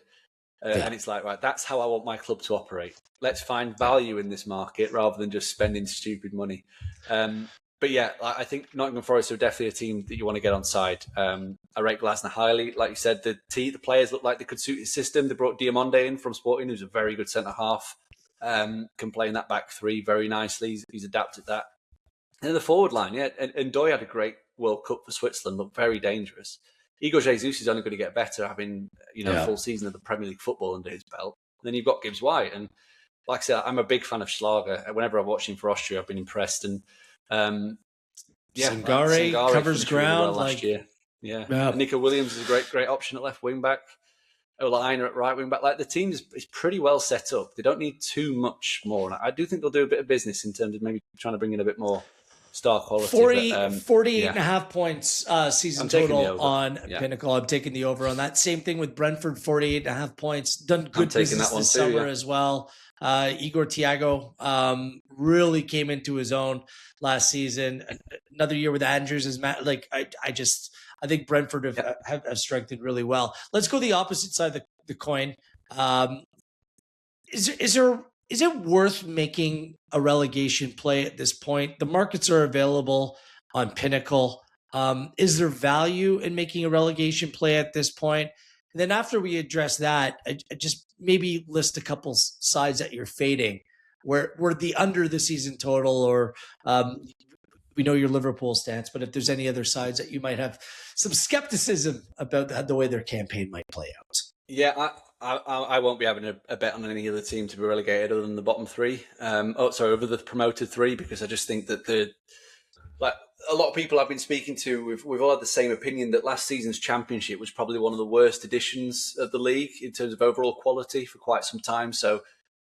And it's like, right, that's how I want my club to operate. Let's find value in this market rather than just spending stupid money. But yeah, I think Nottingham Forest are definitely a team that you want to get on side. I rate Glasner highly. Like you said, the players look like they could suit his system. They brought Diamonde in from Sporting, who's a very good centre-half. Can play in that back three very nicely. He's adapted that. And the forward line, and Doy had a great World Cup for Switzerland, looked very dangerous. Igor Jesus is only going to get better having a full season of the Premier League football under his belt. And then you've got Gibbs White, and like I said, I'm a big fan of Schlager. Whenever I've watched him for Austria, I've been impressed. And Sangare covers ground really well last year. Yeah. Nico Williams is a great option at left wing back. Olainer at right wing back. Like the team is pretty well set up. They don't need too much more. And I do think they'll do a bit of business in terms of maybe trying to bring in a bit more star quality. 48 and a half points season total on Pinnacle. I'm taking the over on that. Same thing with Brentford, 48 and a half points. Done good business this summer as well. Igor Thiago really came into his own last season. Another year with Andrews is I think Brentford have strengthened really well. Let's go the opposite side of the coin. Is it worth making a relegation play at this point? The markets are available on Pinnacle. Is there value in making a relegation play at this point? And then after we address that, I just maybe list a couple sides that you're fading, where the under the season total, or we know your Liverpool stance, but if there's any other sides that you might have some skepticism about the way their campaign might play out. Yeah, I won't be having a bet on any other team to be relegated other than the bottom three. Over the promoted three, because I just think that a lot of people I've been speaking to, we've all had the same opinion that last season's championship was probably one of the worst editions of the league in terms of overall quality for quite some time. So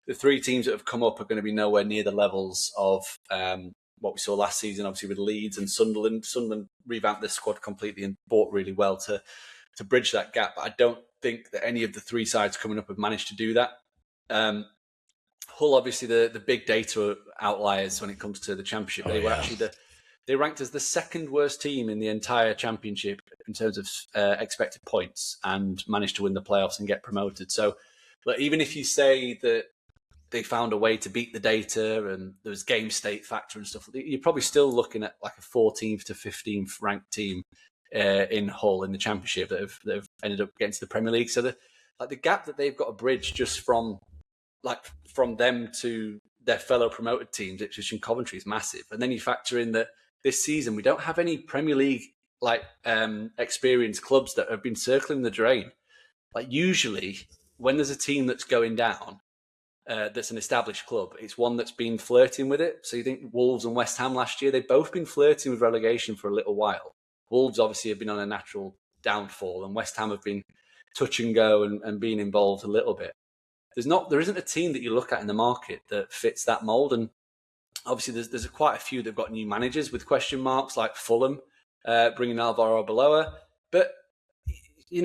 the three teams that have come up are going to be nowhere near the levels of what we saw last season, obviously with Leeds and Sunderland. Sunderland revamped this squad completely and bought really well to bridge that gap. But I don't think that any of the three sides coming up have managed to do that. Hull, obviously, the big data outliers when it comes to the championship. They were actually they ranked as the second worst team in the entire championship in terms of expected points, and managed to win the playoffs and get promoted. So, even if you say that they found a way to beat the data and there was game state factor and stuff, you're probably still looking at like a 14th to 15th ranked team in Hull in the championship that have ended up getting to the Premier League. So the gap that they've got to bridge just from them to their fellow promoted teams, Ipswich and Coventry, is massive. And then you factor in that this season we don't have any Premier League experienced clubs that have been circling the drain. Like usually when there's a team that's going down, that's an established club, it's one that's been flirting with it. So you think Wolves and West Ham last year, they've both been flirting with relegation for a little while. Wolves obviously have been on a natural downfall, and West Ham have been touch and go and being involved a little bit. There isn't a team that you look at in the market that fits that mould. And obviously there's quite a few that've got new managers with question marks, like Fulham, bringing Alvaro Beloa. But you're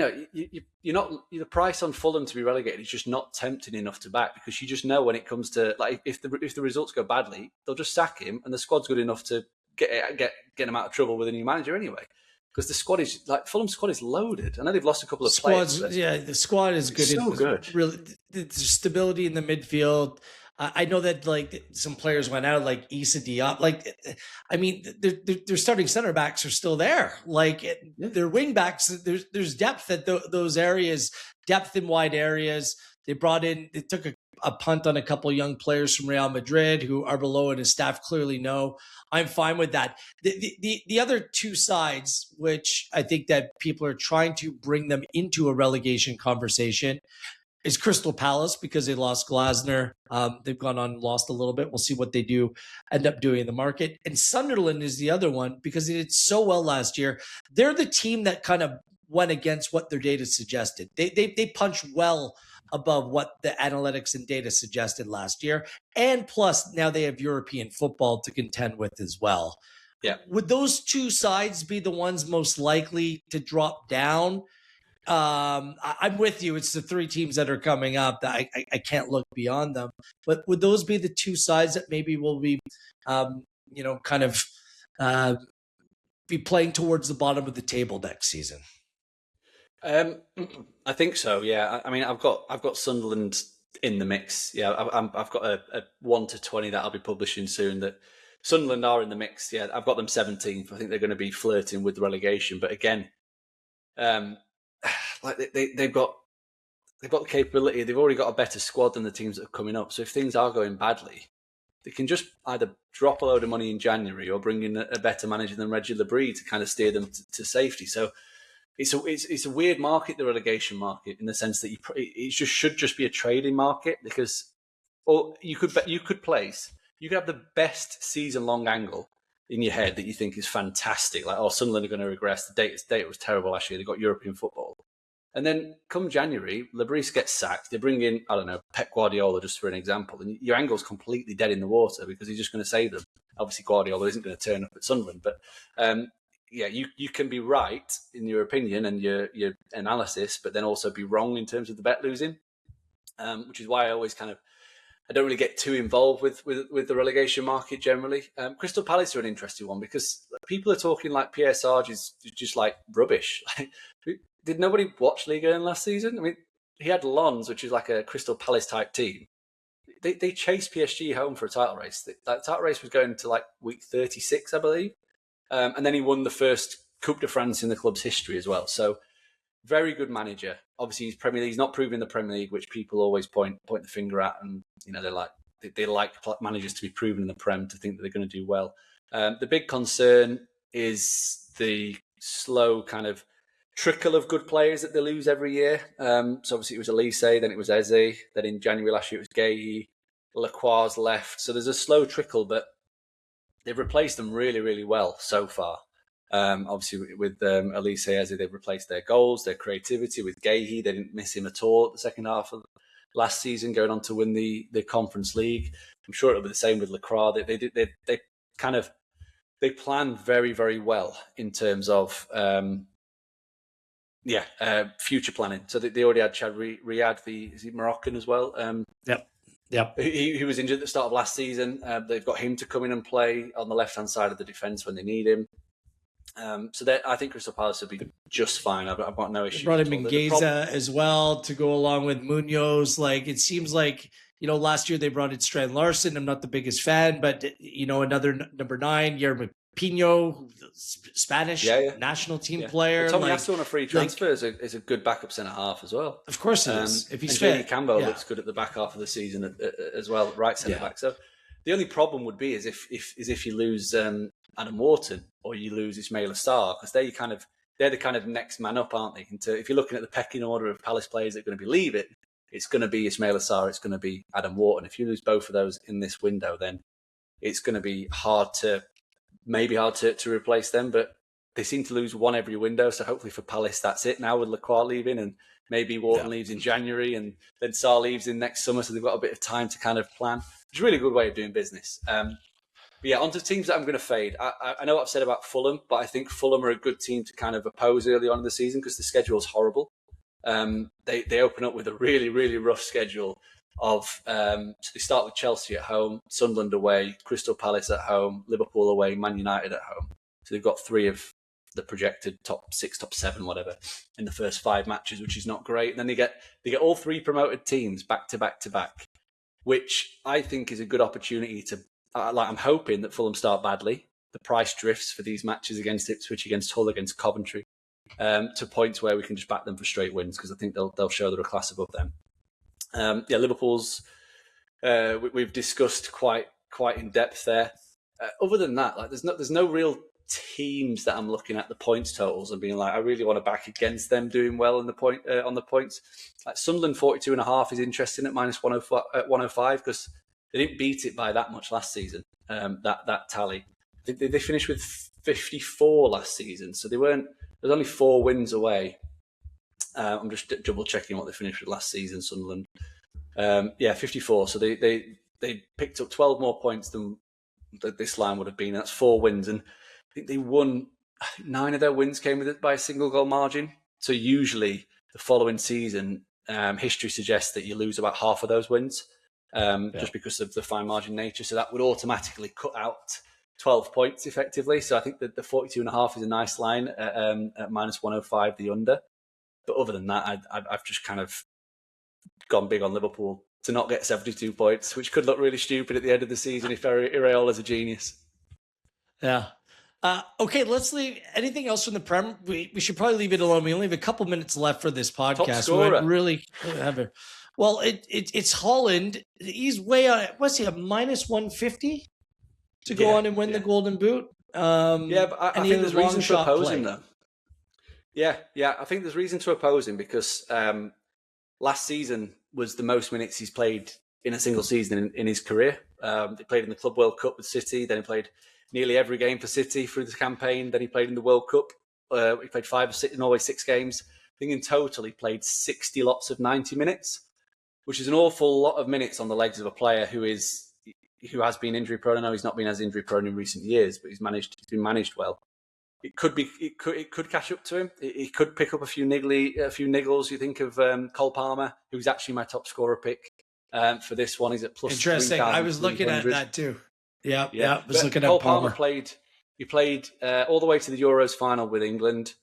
not, the price on Fulham to be relegated is just not tempting enough to back, because you just know when it comes to, like, if the results go badly, they'll just sack him, and the squad's good enough to get him out of trouble with a new manager anyway. Because the squad is Fulham's squad is loaded. I know they've lost a couple of players. Yeah, the squad is good. So good. Really, the stability in the midfield. I know that some players went out, like Issa Diop. Their starting center backs are still there. Their wing backs, there's depth at those areas, depth in wide areas. They took a punt on a couple of young players from Real Madrid who Arbeloa and his staff clearly know. I'm fine with that. The other two sides, which I think that people are trying to bring them into a relegation conversation, is Crystal Palace, because they lost Glasner. They've gone on and lost a little bit. We'll see what they end up doing in the market. And Sunderland is the other one, because they did so well last year. They're the team that kind of went against what their data suggested. They punched well above what the analytics and data suggested last year. And plus, now they have European football to contend with as well. Yeah. Would those two sides be the ones most likely to drop down? I'm with you. It's the three teams that are coming up that I can't look beyond them. But would those be the two sides that maybe will be, kind of be playing towards the bottom of the table next season? I think so. Yeah. I mean, I've got Sunderland in the mix. Yeah, I've got a 1 to 20 that I'll be publishing soon. That Sunderland are in the mix. Yeah, I've got them 17th. I think they're going to be flirting with the relegation. But again, like they've got the capability. They've already got a better squad than the teams that are coming up. So if things are going badly, they can just either drop a load of money in January or bring in a better manager than Reggie Labrie to kind of steer them to safety. So it's a weird market, the relegation market, in the sense that it should just be a trading market, because you could have the best season long angle in your head that you think is fantastic, like, oh, Sunderland are going to regress. The date was terrible last year. They got European football. And then come January, Labrie gets sacked. They bring in, I don't know, Pep Guardiola, just for an example. And your angle's completely dead in the water because he's just going to save them. Obviously, Guardiola isn't going to turn up at Sunderland. But yeah, you can be right in your opinion and your analysis, but then also be wrong in terms of the bet losing, which is why I always I don't really get too involved with the relegation market generally. Crystal Palace are an interesting one because people are talking like Pierre Sarge is just like rubbish. Did nobody watch Liga last season? I mean, he had Lens, which is like a Crystal Palace type team. They chased PSG home for a title race. That title race was going to like week 36, I believe. And then he won the first Coupe de France in the club's history as well. So very good manager. Obviously, he's Premier League. He's not proving the Premier League, which people always point the finger at. And, they like managers to be proven in the Prem to think that they're going to do well. The big concern is the slow kind of trickle of good players that they lose every year. So obviously it was Elise, then it was Eze, then in January last year it was Gay, Lacroix's left. So there's a slow trickle, but they've replaced them really, really well so far. Obviously with Elise, Eze, they've replaced their goals, their creativity. With Gay, they didn't miss him at all at the second half of last season, going on to win the Conference League. I'm sure it'll be the same with Lacroix. They planned very, very well in terms of future planning. So they already had Chad Riyad, is he Moroccan as well? Yep. He was injured at the start of last season. They've got him to come in and play on the left-hand side of the defence when they need him. I think Crystal Palace will be just fine. I've got no issue. They brought in Mingueza as well to go along with Munoz. Like, it seems like, last year they brought in Strand Larson. I'm not the biggest fan, but, another number 9, Yermo Pino, Spanish national team player. Tommy Asu on a free transfer is a good backup centre-half as well. Of course it is, if he's fit. fit. Campbell looks good at the back half of the season as well, right centre-back. So the only problem would be is if you lose Adam Wharton or you lose Ismail Assar, because they're the kind of next man up, aren't they? If you're looking at the pecking order of Palace players that are going to be leaving, it's going to be Ismail Assar, it's going to be Adam Wharton. If you lose both of those in this window, then it's going to be hard to replace them, but they seem to lose one every window. So hopefully for Palace, that's it now with Lacroix leaving, and maybe Wharton leaves in January and then Sarr leaves in next summer. So they've got a bit of time to kind of plan. It's a really good way of doing business. But yeah, onto teams that I'm going to fade. I know what I've said about Fulham, but I think Fulham are a good team to kind of oppose early on in the season because the schedule's horrible. They open up with a really, really rough schedule of so they start with Chelsea at home, Sunderland away, Crystal Palace at home, Liverpool away, Man United at home. So they've got 3 of the projected top 6, top 7, whatever, in the first 5 matches, which is not great. And then they get all 3 promoted teams back to back to back, which I think is a good opportunity to. I'm hoping that Fulham start badly. The price drifts for these matches against Ipswich, against Hull, against Coventry, to points where we can just back them for straight wins because I think they'll show they're a class above them. Liverpool's we've discussed quite in depth there. Other than that, there's no real teams that I'm looking at the points totals and being like, I really want to back against them doing well in the on the points. Like Sunderland 42.5 is interesting at minus 105 because they didn't beat it by that much last season. That tally, they finished with 54 last season, so there There's only 4 wins away. I'm just double checking what they finished with last season, Sunderland. 54. So they picked up 12 more points than this line would have been. That's 4 wins, and I think they won. I think 9 of their wins came with it by a single goal margin. So usually the following season, history suggests that you lose about half of those wins, just because of the fine margin nature. So that would automatically cut out 12 points effectively. So I think that the 42.5 is a nice line at minus 105, the under. But other than that, I've just kind of gone big on Liverpool to not get 72 points, which could look really stupid at the end of the season if Iraola's a genius. Yeah. Okay, let's leave. Anything else from the Prem? We should probably leave it alone. We only have a couple minutes left for this podcast. Top scorer. We really have it. Well, it's Holland. He's way out. What's he, a minus 150 to go on and win the Golden Boot? But I think there's reason to oppose him, though. Yeah, I think there's reason to oppose him because last season was the most minutes he's played in a single season in his career. He played in the Club World Cup with City, then he played nearly every game for City through the campaign, then he played in the World Cup. He played 5 or 6, in always 6 games. I think in total he played 60 lots of 90 minutes, which is an awful lot of minutes on the legs of a player who has been injury prone. I know he's not been as injury prone in recent years, but he's been managed well. It could catch up to him. He could pick up a few niggles. You think of Cole Palmer, who's actually my top scorer pick for this one. He's at plus. Interesting. I was looking at that too. Yeah. I was looking at Cole Palmer. He played all the way to the Euros final with England.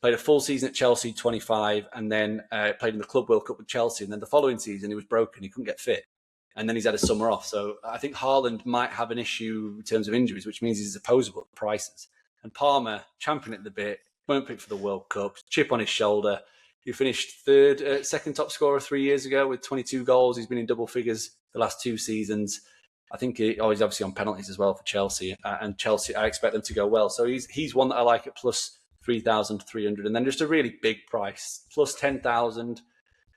Played a full season at Chelsea, 25, and then played in the Club World Cup with Chelsea. And then the following season, he was broken. He couldn't get fit. And then he's had a summer off. So I think Haaland might have an issue in terms of injuries, which means he's opposable at prices. And Palmer, champion at the bit, won't pick for the World Cup, chip on his shoulder. He finished second top scorer 3 years ago with 22 goals. He's been in double figures the last 2 seasons. I think he's obviously on penalties as well for Chelsea. And Chelsea, I expect them to go well. So he's one that I like at plus 3,300. And then just a really big price, plus 10,000,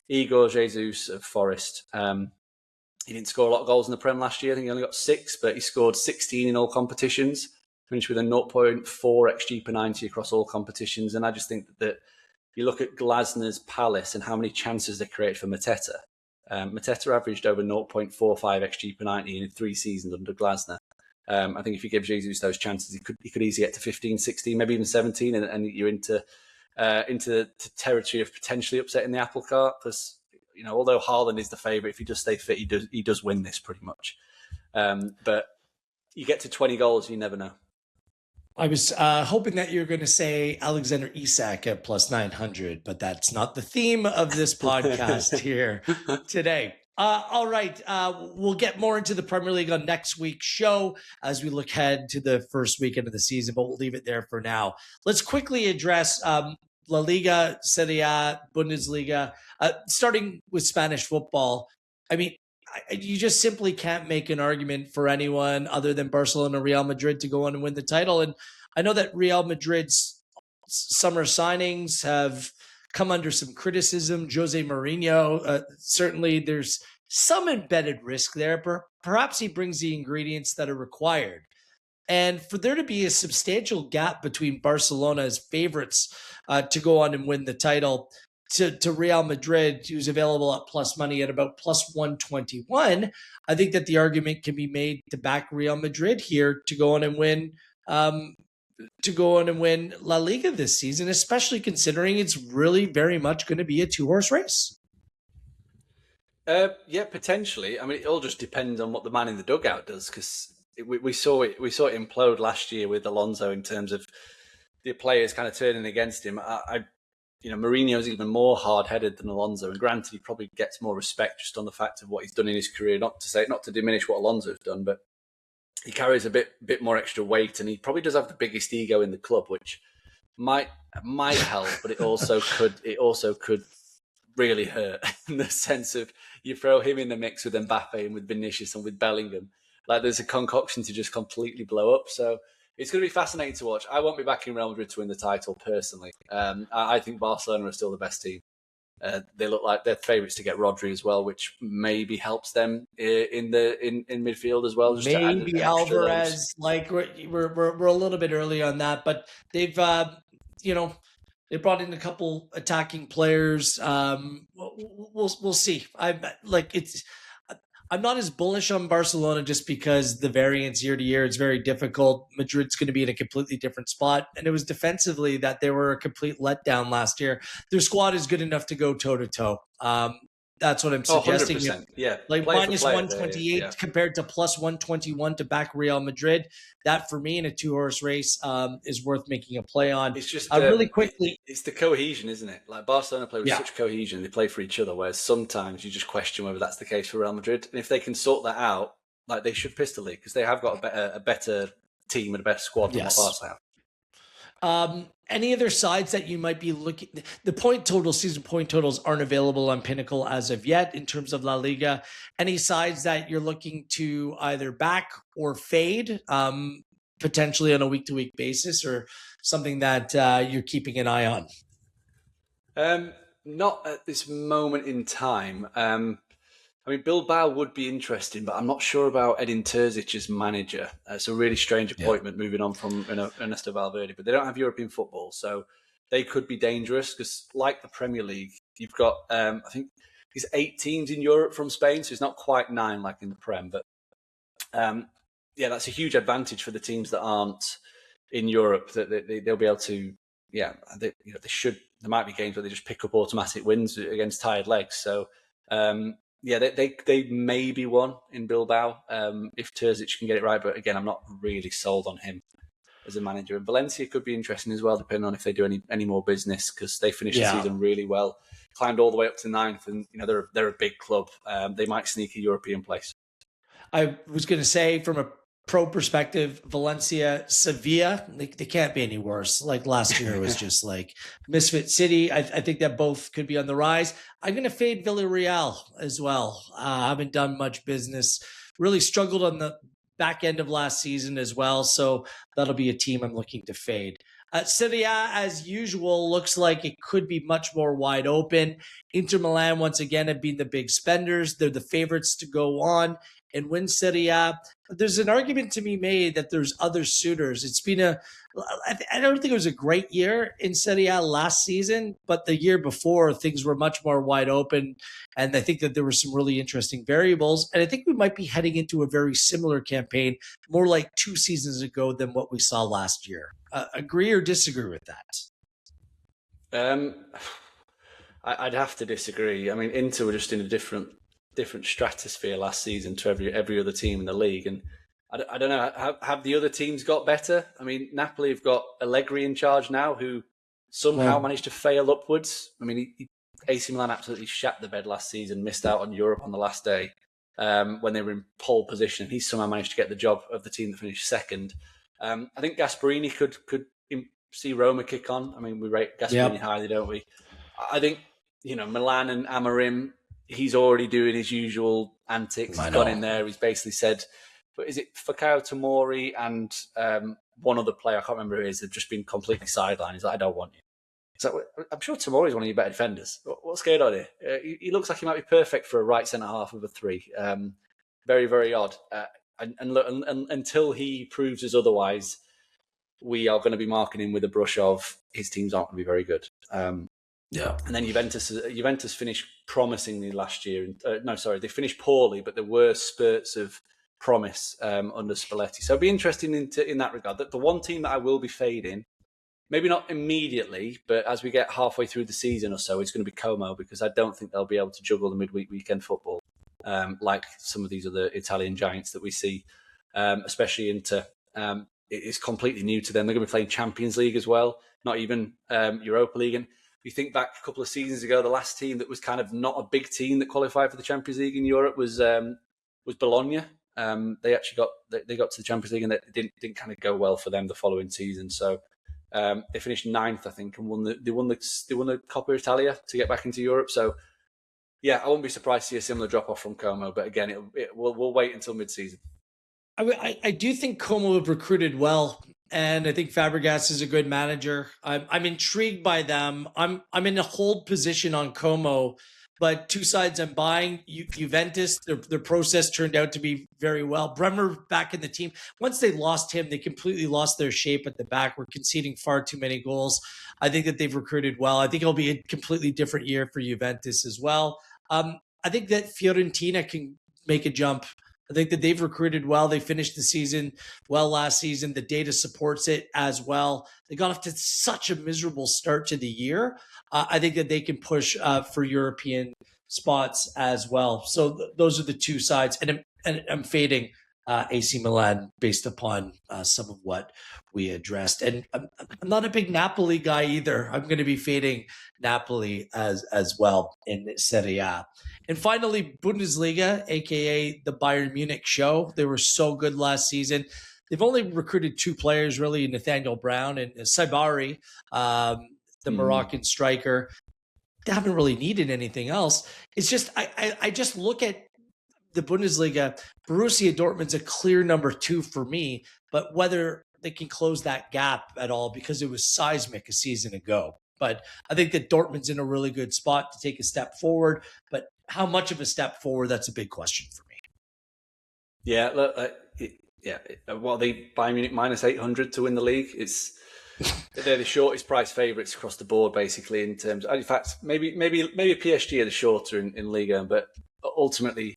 Igor Jesus of Forest. He didn't score a lot of goals in the Prem last year. I think he only got 6, but he scored 16 in all competitions. Finished with a 0.4 XG per 90 across all competitions. And I just think that you look at Glasner's Palace and how many chances they created for Mateta. Mateta averaged over 0.45 XG per 90 in 3 seasons under Glasner. I think if you give Jesus those chances, he could easily get to 15, 16, maybe even 17, and you're into the territory of potentially upsetting the apple cart. Because although Haaland is the favourite, if he does stay fit, he does win this pretty much. But you get to 20 goals, you never know. I was hoping that you were going to say Alexander Isak at plus 900, but that's not the theme of this podcast here today. All right. We'll get more into the Premier League on next week's show as we look ahead to the first weekend of the season, but we'll leave it there for now. Let's quickly address La Liga, Serie A, Bundesliga, starting with Spanish football. I mean, you just simply can't make an argument for anyone other than Barcelona, Real Madrid to go on and win the title. And I know that Real Madrid's summer signings have come under some criticism. Jose Mourinho, certainly there's some embedded risk there. Perhaps he brings the ingredients that are required. And for there to be a substantial gap between Barcelona as favorites to go on and win the title to Real Madrid, who's available at plus money at about plus 121, I think that the argument can be made to back Real Madrid here to go on and win La Liga this season, especially considering it's really very much going to be a 2-horse race. Yeah, potentially. I mean, it all just depends on what the man in the dugout does, because we saw it implode last year with Alonso in terms of the players kind of turning against him. Mourinho's even more hard-headed than Alonso, and granted, he probably gets more respect just on the fact of what he's done in his career. Not to diminish what Alonso's done, but he carries a bit more extra weight, and he probably does have the biggest ego in the club, which might help, but it also could really hurt in the sense of you throw him in the mix with Mbappe and with Vinicius and with Bellingham, like there's a concoction to just completely blow up. So it's going to be fascinating to watch. I won't be backing Real Madrid to win the title personally. I think Barcelona are still the best team. They look like they're favourites to get Rodri as well, which maybe helps them in midfield as well. Just maybe Alvarez, like we're a little bit early on that, but they've They brought in a couple attacking players. We'll see. I'm not as bullish on Barcelona just because the variance year to year is very difficult. Madrid's going to be in a completely different spot, and it was defensively that they were a complete letdown last year. Their squad is good enough to go toe to toe. That's what I'm suggesting. 100%. Yeah. Like Player for minus player, 128 yeah. compared to plus 121 to back Real Madrid. That for me in a 2-horse race is worth making a play on. It's just really quickly. It's the cohesion, isn't it? Like Barcelona play with such cohesion, they play for each other. Whereas sometimes you just question whether that's the case for Real Madrid. And if they can sort that out, like they should pistol league because they have got a better team and a better squad than what Barca have. Any other sides that you might be looking? The season point totals aren't available on Pinnacle as of yet in terms of La Liga. Any sides that you're looking to either back or fade, potentially on a week-to-week basis, or something that you're keeping an eye on? Not at this moment in time. I mean, Bilbao would be interesting, but I'm not sure about Edin Terzic as manager. It's a really strange appointment moving on from Ernesto Valverde, but they don't have European football, so they could be dangerous because, like the Premier League, you've got, I think, there's 8 teams in Europe from Spain, so it's not quite 9 like in the Prem, but that's a huge advantage for the teams that aren't in Europe, that they'll be able to, there might be games where they just pick up automatic wins against tired legs, so... they may be one in Bilbao if Terzic can get it right. But again, I'm not really sold on him as a manager. And Valencia could be interesting as well, depending on if they do any more business, because they finished the season really well, climbed all the way up to 9th, and they're a big club. They might sneak a European place. I was going to say, from a pro perspective, Valencia, Sevilla, they can't be any worse. Like last year, it was just like misfit city. I think that both could be on the rise. I'm going to fade Villarreal as well. Haven't done much business. Really struggled on the back end of last season as well. So that'll be a team I'm looking to fade. Serie A, as usual, looks like it could be much more wide open. Inter Milan, once again, have been the big spenders. They're the favorites to go on and win Serie A. There's an argument to be made that there's other suitors. It's been I don't think it was a great year in Serie A last season, but the year before things were much more wide open. And I think that there were some really interesting variables. And I think we might be heading into a very similar campaign, more like 2 seasons ago than what we saw last year. Agree or disagree with that? I'd have to disagree. I mean, Inter were just in a different stratosphere last season to every other team in the league, and I don't know. Have the other teams got better? I mean, Napoli have got Allegri in charge now, who somehow managed to fail upwards. I mean, AC Milan absolutely shat the bed last season, missed out on Europe on the last day when they were in pole position. He somehow managed to get the job of the team that finished second. I think Gasperini could see Roma kick on. I mean, we rate Gasperini highly, don't we? I think Milan and Amorim. He's already doing his usual antics. He's gone in there. He's basically said, but is it Fikayo Tomori and one other player, I can't remember who it is, have just been completely sidelined. He's like, I don't want you. So I'm sure Tomori's one of your better defenders. What's going on here? He looks like he might be perfect for a right centre half of a 3. Very, very odd. And look, until he proves us otherwise, we are going to be marking him with a brush of his teams aren't going to be very good. And then Juventus finished promisingly last year. They finished poorly, but there were spurts of promise under Spalletti. So it'll be interesting in that regard. The one team that I will be fading, maybe not immediately, but as we get halfway through the season or so, it's going to be Como, because I don't think they'll be able to juggle the midweek weekend football like some of these other Italian giants that we see, especially Inter. It's completely new to them. They're going to be playing Champions League as well, not even Europa League. And if you think back a couple of seasons ago, the last team that was kind of not a big team that qualified for the Champions League in Europe was Bologna. They actually got to the Champions League, and it didn't kind of go well for them the following season. So they finished 9th, I think, and won the Coppa Italia to get back into Europe. So yeah, I wouldn't be surprised to see a similar drop off from Como. But again, we'll wait until mid-season. I do think Como have recruited well, and I think Fabregas is a good manager. I'm intrigued by them. I'm in a hold position on Como but two sides I'm buying. Juventus, their process turned out to be very well. Bremer back in the team. Once they lost him, they completely lost their shape at the back. We're conceding far too many goals. I think that they've recruited well. I think it'll be a completely different year for Juventus as well. I think that Fiorentina can make a jump. I think that they've recruited well. They finished the season well last season. The data supports it as well. They got off to such a miserable start to the year. I think that they can push for European spots as well. So those are the two sides. And I'm fading AC Milan based upon some of what we addressed. And I'm not a big Napoli guy either. I'm going to be fading Napoli as well in Serie A. And finally, Bundesliga, aka the Bayern Munich show. They were so good last season. They've only recruited two players, really, Nathaniel Brown and Saibari, the Moroccan striker. They haven't really needed anything else. It's just I just look at the Bundesliga. Borussia Dortmund's a clear number 2 for me, but whether they can close that gap at all, because it was seismic a season ago. But I think that Dortmund's in a really good spot to take a step forward. But how much of a step forward, that's a big question for me. Yeah, look, what are they, Bayern Munich minus 800 to win the league? They're the shortest price favourites across the board, basically, in terms of, in fact, maybe PSG are the shorter in Liga, but ultimately,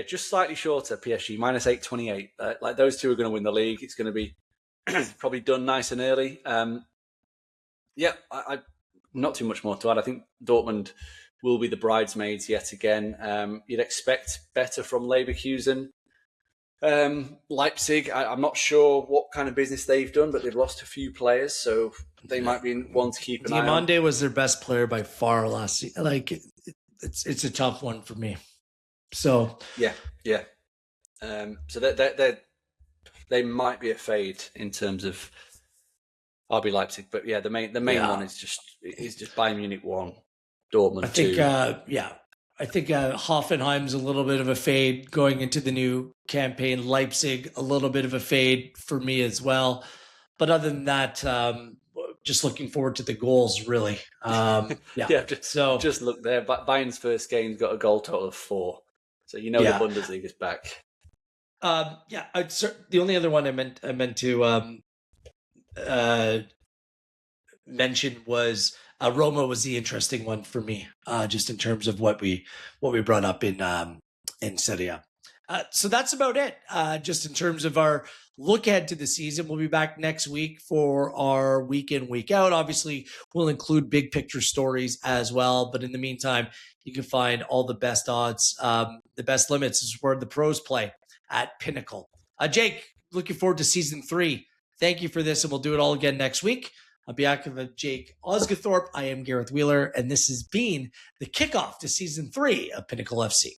just slightly shorter PSG, minus 828. Like those two are going to win the league. It's going to be probably done nice and early. I not too much more to add. I think Dortmund will be the bridesmaids yet again. You'd expect better from Leverkusen. Leipzig, I'm not sure what kind of business they've done, but they've lost a few players, so they might be one to keep an eye on. Diomande was their best player by far last season. Like, it's a tough one for me. So yeah. So they might be a fade in terms of RB Leipzig, but the main one is just Bayern Munich 1, Dortmund 2. I think Hoffenheim's a little bit of a fade going into the new campaign. Leipzig, a little bit of a fade for me as well. But other than that, just looking forward to the goals, really. Just look there. Bayern's first game's got a goal total of 4. So the Bundesliga's back. The only other one I meant to mention was Roma was the interesting one for me, just in terms of what we brought up in Serie A. So that's about it. Just in terms of our look ahead to the season, we'll be back next week for our week in, week out. Obviously, we'll include big picture stories as well. But in the meantime, you can find all the best odds, the best limits is where the pros play at Pinnacle. Jake, looking forward to season 3. Thank you for this, and we'll do it all again next week. On behalf of Jake Osgathorpe, I am Gareth Wheeler, and this has been the kickoff to season 3 of Pinnacle FC.